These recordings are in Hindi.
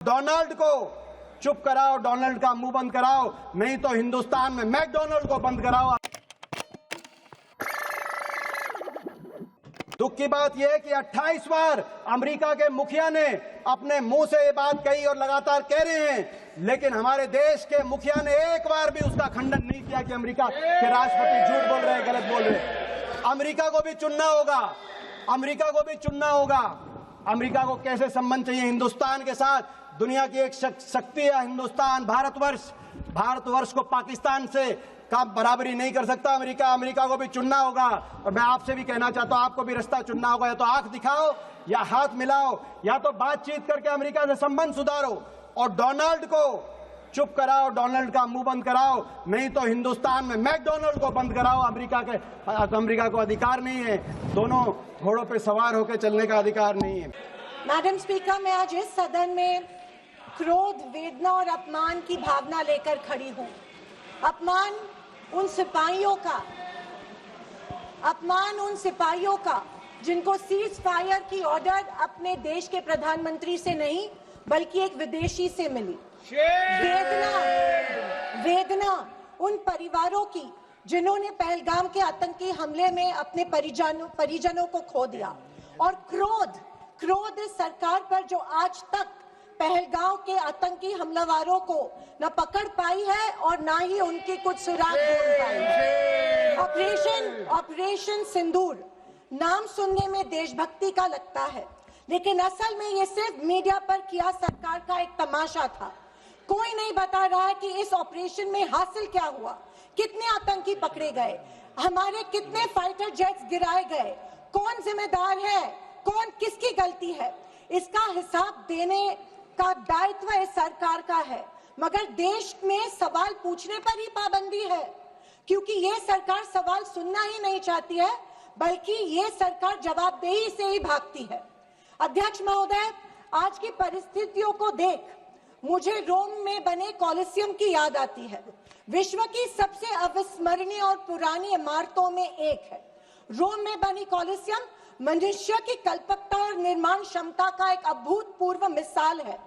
डोनाल्ड को चुप कराओ, डोनाल्ड का मुंह बंद कराओ, नहीं तो हिंदुस्तान में मैकडोनाल्ड को बंद कराओ। दुख की बात यह है कि 28 बार अमेरिका के मुखिया ने अपने मुंह से ये बात कही और लगातार कह रहे हैं, लेकिन हमारे देश के मुखिया ने एक बार भी उसका खंडन नहीं किया कि अमेरिका के राष्ट्रपति झूठ बोल रहे हैं, गलत बोल रहे हैं। अमेरिका को भी चुनना होगा, अमेरिका को भी चुनना होगा। अमेरिका को कैसे संबंध चाहिए हिंदुस्तान के साथ? दुनिया की एक शक्ति है हिंदुस्तान, भारतवर्ष को पाकिस्तान से का बराबरी नहीं कर सकता अमेरिका। अमेरिका को भी चुनना होगा। और मैं आपसे भी कहना चाहता हूं, आपको भी रास्ता चुनना होगा। या तो आंख दिखाओ या हाथ मिलाओ, या तो बातचीत करके अमेरिका से संबंध सुधारो और डोनाल्ड को चुप कराओ, डोनाल्ड का मुंह बंद कराओ, नहीं तो हिंदुस्तान में मैकडोनाल्ड को बंद कराओ। अमेरिका को अधिकार नहीं है, दोनों घोड़ों पे सवार होकर चलने का अधिकार नहीं है। मैडम स्पीकर, मैं आज इस सदन में क्रोध, वेदना और अपमान की भावना लेकर खड़ी हूं। अपमान उन सिपाहियों का जिनको सीज फायर की ऑर्डर अपने देश के प्रधानमंत्री से नहीं बल्कि एक विदेशी से मिली। वेदना उन परिवारों की जिन्होंने पहलगाम के आतंकी हमले में अपने परिजनों को खो दिया। और क्रोध इस सरकार पर जो आज तक पहलगाम के आतंकी हमलावरों को न पकड़ पाई है और न ही उनकी कुछ सुराग ढूंढ पाई है। ऑपरेशन सिंदूर नाम सुनने में देशभक्ति का लगता है, लेकिन असल में ये सिर्फ मीडिया पर किया सरकार का एक तमाशा था। कोई नहीं बता रहा है कि इस ऑपरेशन में हासिल क्या हुआ, कितने आतंकी पकड़े गए, हमारे कितने फाइटर जेट्स गिराए गए, कौन जिम्मेदार है, कौन किसकी गलती है। इसका हिसाब देने का दायित्व इस सरकार का है, मगर देश में सवाल पूछने पर ही पाबंदी है, क्योंकि ये सरकार सवाल सुनना ही नहीं चाहती है, बल्कि ये सरकार जवाबदेही से ही भागती है। अध्यक्ष महोदय, आज की परिस्थितियों को देख मुझे रोम में बने कॉलिसियम की याद आती है। विश्व की सबसे अविस्मरणीय और पुरानी इमारतों में एक है। रोम में बनी कॉलिसियम मनुष्य की कल्पकता और निर्माण क्षमता का एक अभूतपूर्व मिसाल है,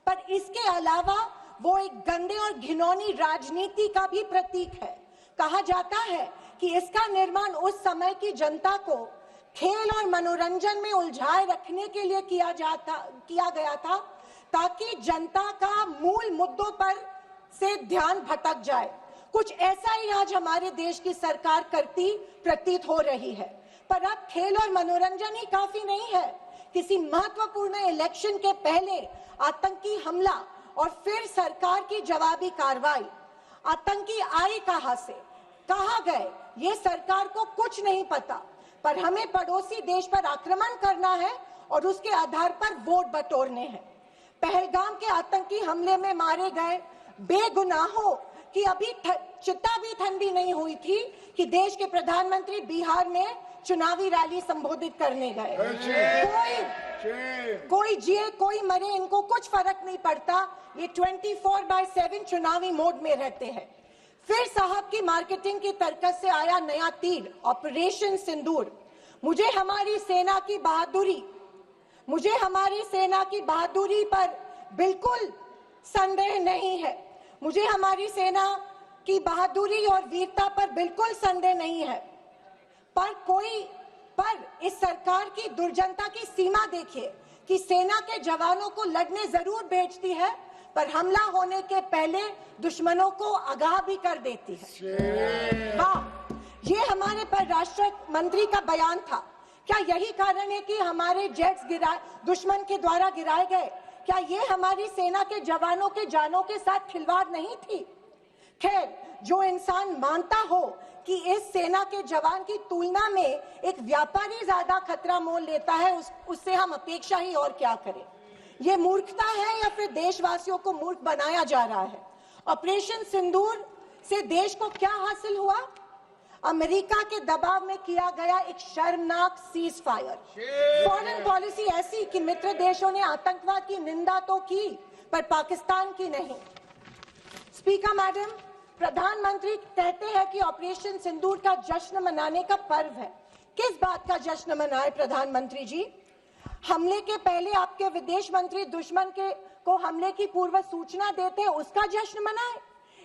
पर इसके अलावा वो एक गंदे और घिनौनी राजनीति का भी प्रतीक है। कहा जाता है कि इसका निर्माण उस समय की जनता को खेल और मनोरंजन में उलझाए रखने के लिए किया गया था, ताकि जनता का मूल मुद्दों पर से ध्यान भटक जाए। कुछ ऐसा ही आज हमारे देश की सरकार करती प्रतीत हो रही है। पर अब खेल और मनोरंजन ही काफी नहीं है। किसी महत्वपूर्ण इलेक्शन के पहले आतंकी हमला और फिर सरकार की जवाबी कार्रवाई। आतंकी आए कहां से, कहां गए, ये सरकार को कुछ नहीं पता, पर हमें पड़ोसी देश पर आक्रमण करना है और उसके आधार पर वोट बटोरने हैं। पहलगाम के आतंकी हमले में मारे गए बेगुनाहों की अभी चिता भी ठंडी नहीं हुई थी कि देश के प्रधानमंत्री बिहार में चुनावी रैली संबोधित करने गए। कोई जिए कोई मरे, इनको कुछ फर्क नहीं पड़ता। ये 24/7 चुनावी मोड में रहते हैं। फिर साहब की मार्केटिंग की तरकस से आया नया तीर, ऑपरेशन सिंदूर। मुझे हमारी सेना की बहादुरी पर बिल्कुल संदेह नहीं है। मुझे हमारी सेना की बहादुरी और वीरता पर बिल्कुल संदेह नहीं है, पर इस सरकार की दुर्जनता की सीमा देखिए कि सेना के जवानों को लड़ने जरूर भेजती है, पर हमला होने के पहले दुश्मनों को आगाह भी कर देती है। वाह, ये हमारे परराष्ट्र मंत्री का बयान था। क्या यही कारण है कि हमारे जेट्स दुश्मन के द्वारा गिराए गए? क्या ये हमारी सेना के जवानों के जानों के साथ खिलवाड़ नहीं थी? खैर, जो इंसान मानता हो कि इस सेना के जवान की तुलना में एक व्यापारी ज्यादा खतरा मोल लेता है, उससे हम अपेक्षा ही और क्या करें। ये मूर्खता है या फिर देशवासियों को मूर्ख बनाया जा रहा है? ऑपरेशन सिंदूर से देश को क्या हासिल हुआ? अमेरिका के दबाव में किया गया एक शर्मनाक सीज फायर। फॉरेन पॉलिसी ऐसी कि मित्र देशों ने आतंकवाद की निंदा तो की, पर पाकिस्तान की नहीं। स्पीकर मैडम, प्रधानमंत्री कहते हैं कि ऑपरेशन सिंदूर का जश्न मनाने का पर्व है। किस बात का जश्न मनाए प्रधानमंत्री जी? हमले के पहले आपके विदेश मंत्री दुश्मन के को हमले की पूर्व सूचना देते उसका जश्न मनाए।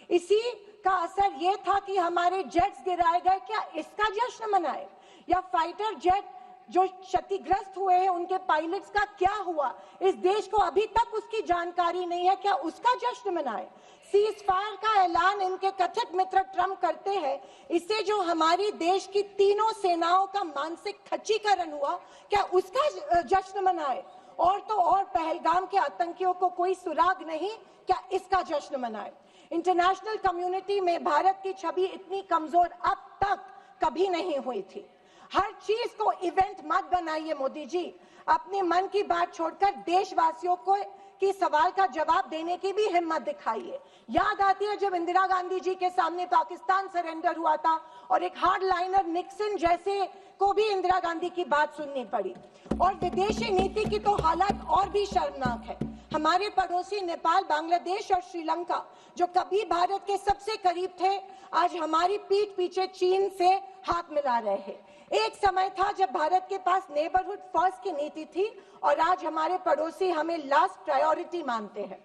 इसी का असर ये था कि हमारे जेट्स गिराए गए, क्या इसका जश्न मनाए? या फाइटर जेट जो क्षतिग्रस्त हुए हैं उनके पायलट्स का क्या हुआ? इस देश को अभी तक उसकी जानकारी नहीं है, क्या उसका जश्न मनाए? सीज फायर का ऐलान इनके कथित मित्र ट्रंप करते हैं, इससे जो हमारी देश की तीनों सेनाओं का मानसिक खच्चीकरण हुआ, क्या उसका जश्न मनाए? और तो और पहलगाम के आतंकियों को कोई सुराग नहीं, क्या इसका जश्न मनाए? इंटरनेशनल कम्युनिटी में भारत की छवि इतनी कमजोर अब तक कभी नहीं हुई थी। हर चीज को इवेंट मत बनाइए मोदी जी, अपने मन की बात छोड़कर देशवासियों को की सवाल का जवाब देने की भी हिम्मत दिखाइए। याद आती है जब इंदिरा गांधी जी के सामने पाकिस्तान सरेंडर हुआ था और एक हार्ड लाइनर निक्सन जैसे को भी इंदिरा गांधी की बात सुननी पड़ी। और विदेशी नीति की तो हालत और भी शर्मनाक है। हमारे पड़ोसी नेपाल, बांग्लादेश और श्रीलंका जो कभी भारत के सबसे करीब थे, आज हमारी पीठ पीछे चीन से हाथ मिला रहे हैं। एक समय था जब भारत के पास नेबरहुड फर्स्ट की नीति थी और आज हमारे पड़ोसी हमें लास्ट प्रायोरिटी मानते हैं।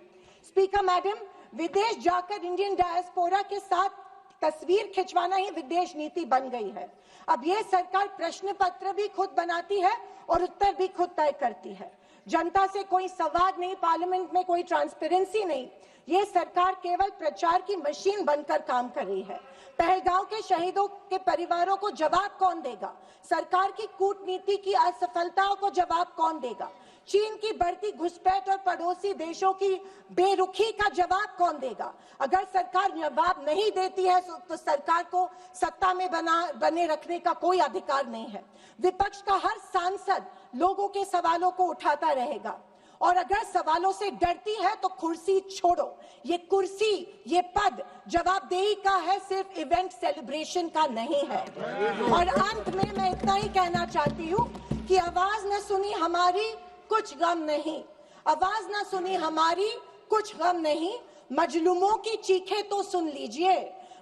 स्पीकर मैडम, विदेश जाकर इंडियन डायस्पोरा के साथ तस्वीर खिंचवाना ही विदेश नीति बन गई है। अब ये सरकार प्रश्न पत्र भी खुद बनाती है और उत्तर भी खुद तय करती है। जनता से कोई संवाद नहीं, पार्लियामेंट में कोई ट्रांसपेरेंसी नहीं। ये सरकार केवल प्रचार की मशीन बनकर काम कर रही है। पहलगांव के शहीदों के परिवारों को जवाब कौन देगा? सरकार की कूटनीति की असफलताओं को जवाब कौन देगा? चीन की बढ़ती घुसपैठ और पड़ोसी देशों की बेरुखी का जवाब कौन देगा? अगर सरकार जवाब नहीं देती है तो सरकार को सत्ता में बने रखने का कोई अधिकार नहीं है। विपक्ष का हर सांसद लोगों के सवालों को उठाता रहेगा और अगर सवालों से डरती है तो कुर्सी छोड़ो। ये कुर्सी, ये पद जवाबदेही का है, सिर्फ इवेंट सेलिब्रेशन का नहीं है। और अंत में मैं इतना ही कहना चाहती हूँ कि आवाज न सुनी हमारी कुछ गम नहीं, आवाज न सुनी हमारी कुछ गम नहीं, मजलूमों की चीखें तो सुन लीजिए।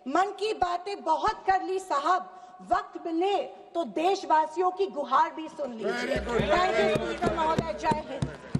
मन की बातें बहुत कर ली साहब, वक्त मिले तो देशवासियों की गुहार भी सुन लीजिए। थैंक यू महोदय, जय हिंद।